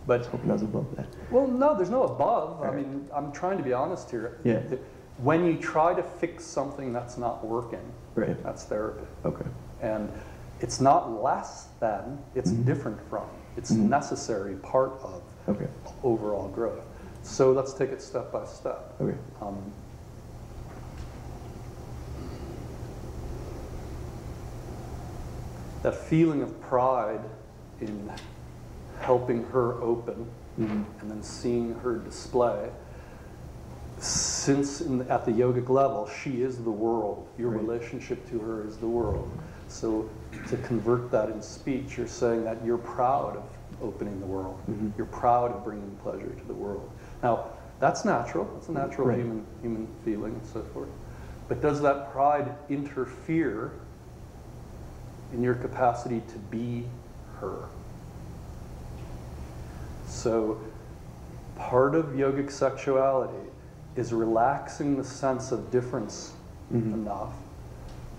But hoping I was above that. Well, no, there's no above. Right. I mean, I'm trying to be honest here. Yeah. When you try to fix something that's not working, Right. that's therapy. Okay. And it's not less than, it's different from. It's a necessary part of Okay. overall growth. So let's take it step by step. Okay. That feeling of pride in helping her open and then seeing her display, since at the yogic level, she is the world. Your relationship to her is the world. So to convert that in speech, you're saying that you're proud of opening the world. You're proud of bringing pleasure to the world. Now, that's natural. It's a natural human feeling and so forth. But does that pride interfere in your capacity to be her? So part of yogic sexuality is relaxing the sense of difference enough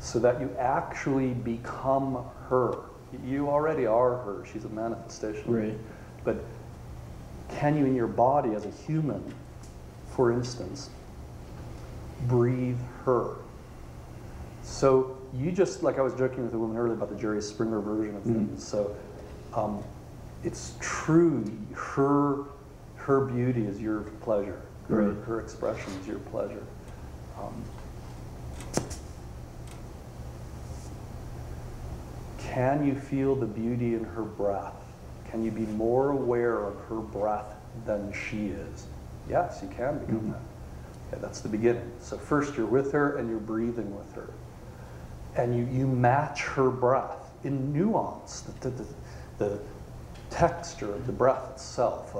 so that you actually become her. You already are her. She's a manifestation. Right. But can you, in your body as a human, for instance, breathe her? So you just, like I was joking with a woman earlier about the Jerry Springer version of things. So it's true, her beauty is your pleasure. Her expression is your pleasure. Can you feel the beauty in her breath? Can you be more aware of her breath than she is? Yes, you can become that. Okay, that's the beginning. So first you're with her and you're breathing with her. And you match her breath in nuance, the texture of the breath itself,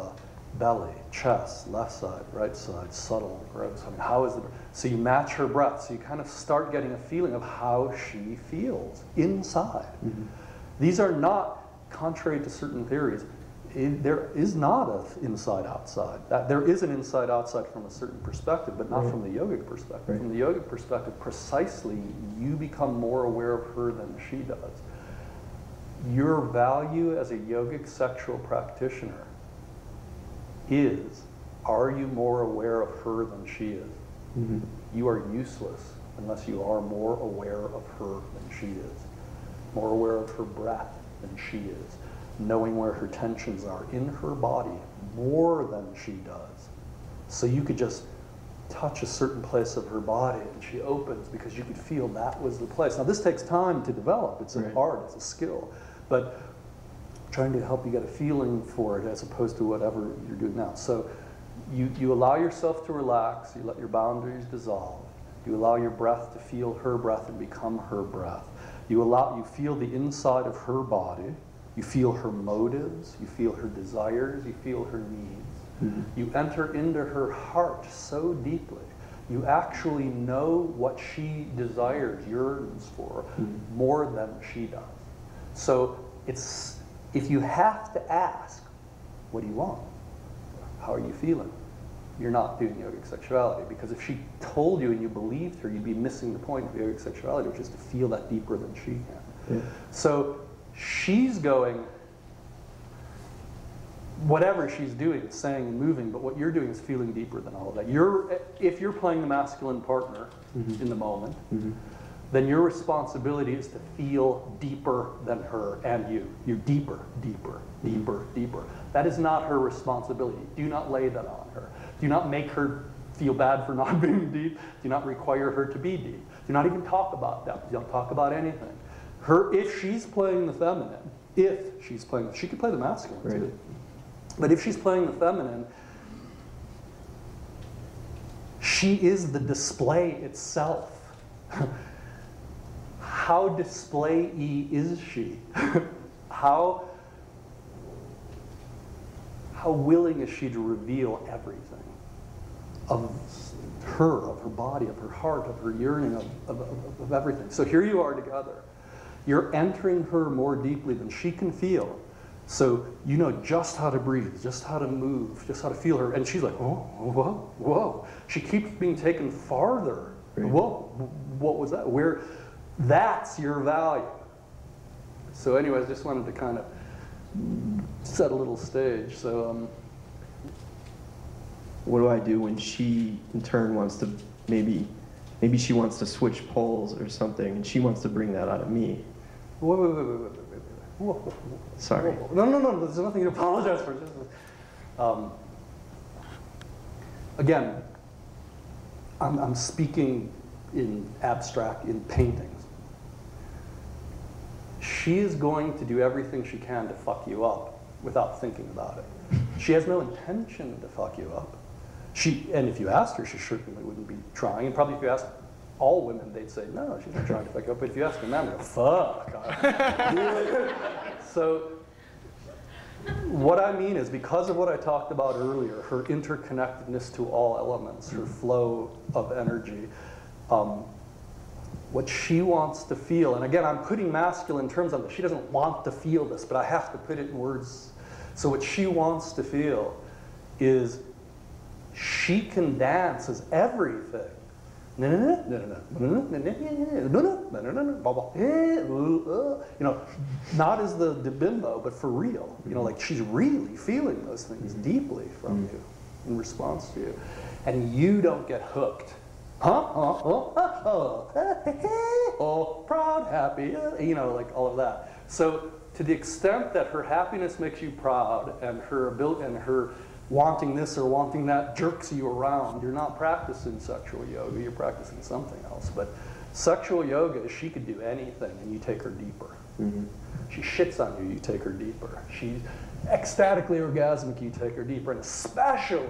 belly, chest, left side, right side, subtle, gross. I mean, how is the breath? So you match her breath, so you kind of start getting a feeling of how she feels inside. These are not, contrary to certain theories, there is not an inside-outside. There is an inside-outside from a certain perspective, but not from the yogic perspective. From the yogic perspective, precisely, you become more aware of her than she does. Your value as a yogic sexual practitioner is, are you more aware of her than she is? You are useless unless you are more aware of her than she is, more aware of her breath than she is, knowing where her tensions are in her body more than she does. So you could just touch a certain place of her body and she opens because you could feel that was the place. Now this takes time to develop. It's an art, it's a skill. But trying to help you get a feeling for it as opposed to whatever you're doing now. So you allow yourself to relax, you let your boundaries dissolve, you allow your breath to feel her breath and become her breath. You feel the inside of her body, you feel her motives, you feel her desires, you feel her needs. You enter into her heart so deeply, you actually know what she desires, yearns for, more than she does. So if you have to ask, what do you want? How are you feeling? You're not doing yogic sexuality, because if she told you and you believed her, you'd be missing the point of yogic sexuality, which is to feel that deeper than she can. So she's going, whatever she's doing, saying and moving, but what you're doing is feeling deeper than all of that. If you're playing the masculine partner in the moment, then your responsibility is to feel deeper than her and you. You're deeper, deeper, deeper, deeper. That is not her responsibility. Do not lay that on her. Do not make her feel bad for not being deep. Do not require her to be deep. Do not even talk about that. Don't talk about anything. If she's playing the feminine, she could play the masculine too. But if she's playing the feminine, she is the display itself. How display-y is she? How willing is she to reveal everything of her body, of her heart, of her yearning, of everything? So here you are together. You're entering her more deeply than she can feel. So you know just how to breathe, just how to move, just how to feel her. And she's like, whoa, whoa, whoa. She keeps being taken farther. Whoa, what was that? That's your value. So anyways, just wanted to kind of set a little stage. So what do I do when she, in turn, wants to maybe she wants to switch poles or something, and she wants to bring that out of me? Whoa. Sorry. No. There's nothing to apologize for. Again, I'm speaking in abstract, in paintings. She is going to do everything she can to fuck you up without thinking about it. She has no intention to fuck you up. And if you asked her, she certainly wouldn't be trying. And probably if you asked all women, they'd say, no, she's not trying to fuck you up. But if you ask a man, they'll go, fuck. So what I mean is, because of what I talked about earlier, her interconnectedness to all elements, her flow of energy, what she wants to feel, and again, I'm putting masculine terms on this. She doesn't want to feel this, but I have to put it in words. So what she wants to feel is she can dance as everything. You know, not as the bimbo, but for real. You know, like she's really feeling those things deeply from you in response to you. And you don't get hooked. Oh, proud, happy, you know, like all of that. So to the extent that her happiness makes you proud, and her ability and her wanting this or wanting that jerks you around, you're not practicing sexual yoga, you're practicing something else. But sexual yoga, she could do anything and you take her deeper. She shits on you, you take her deeper. She's ecstatically orgasmic, you take her deeper. And especially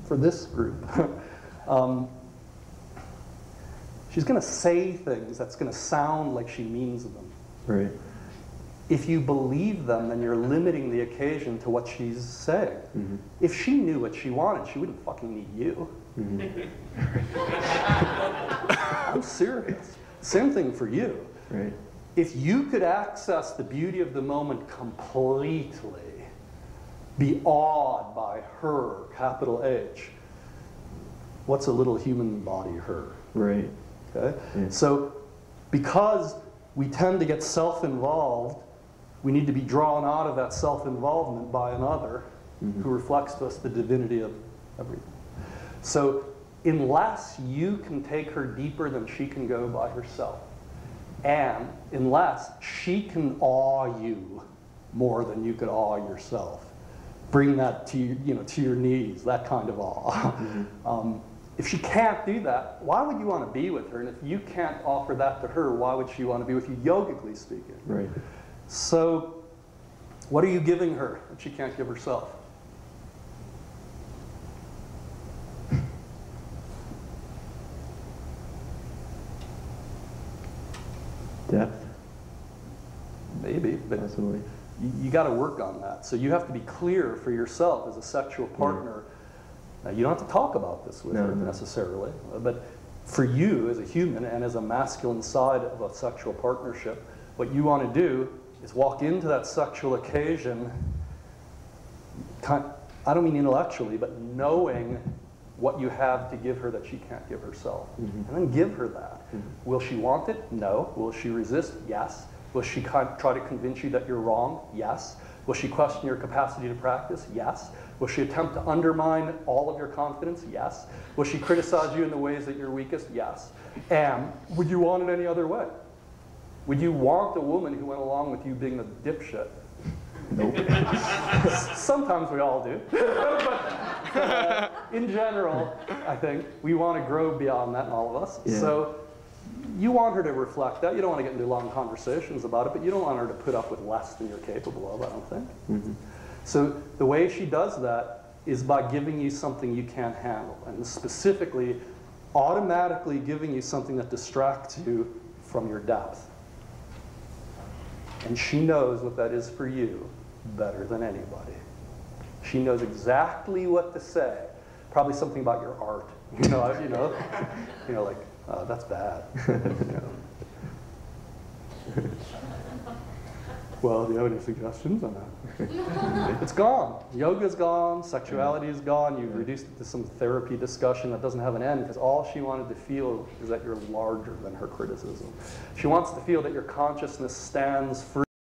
for this group, she's going to say things that's going to sound like she means them. Right. If you believe them, then you're limiting the occasion to what she's saying. If she knew what she wanted, she wouldn't fucking need you. I'm serious. Same thing for you. Right. If you could access the beauty of the moment completely, be awed by her, capital H, what's a little human body, her? Right. Okay? Yeah. So because we tend to get self-involved, we need to be drawn out of that self-involvement by another who reflects to us the divinity of everything. So unless you can take her deeper than she can go by herself, and unless she can awe you more than you could awe yourself, bring that to to your knees, that kind of awe. If she can't do that, why would you want to be with her? And if you can't offer that to her, why would she want to be with you, yogically speaking? Right. So what are you giving her that she can't give herself? Depth. Maybe, but Possibly. you got to work on that. So you have to be clear for yourself as a sexual partner. Now, you don't have to talk about this with her necessarily, but for you as a human and as a masculine side of a sexual partnership, what you want to do is walk into that sexual occasion, I don't mean intellectually, but knowing what you have to give her that she can't give herself. And then give her that. Will she want it? No. Will she resist? Yes. Will she try to convince you that you're wrong? Yes. Will she question your capacity to practice? Yes. Will she attempt to undermine all of your confidence? Yes. Will she criticize you in the ways that you're weakest? Yes. And would you want it any other way? Would you want a woman who went along with you being the dipshit? Nope. Sometimes we all do. But in general, I think we want to grow beyond that in all of us. Yeah. So you want her to reflect that. You don't want to get into long conversations about it, but you don't want her to put up with less than you're capable of, I don't think. So the way she does that is by giving you something you can't handle, and specifically automatically giving you something that distracts you from your depth. And she knows what that is for you better than anybody. She knows exactly what to say. Probably something about your art. Like, oh, that's bad. Well, do you have any suggestions on that? It's gone. Yoga's gone. Sexuality is gone. You've reduced it to some therapy discussion that doesn't have an end, because all she wanted to feel is that you're larger than her criticism. She wants to feel that your consciousness stands free.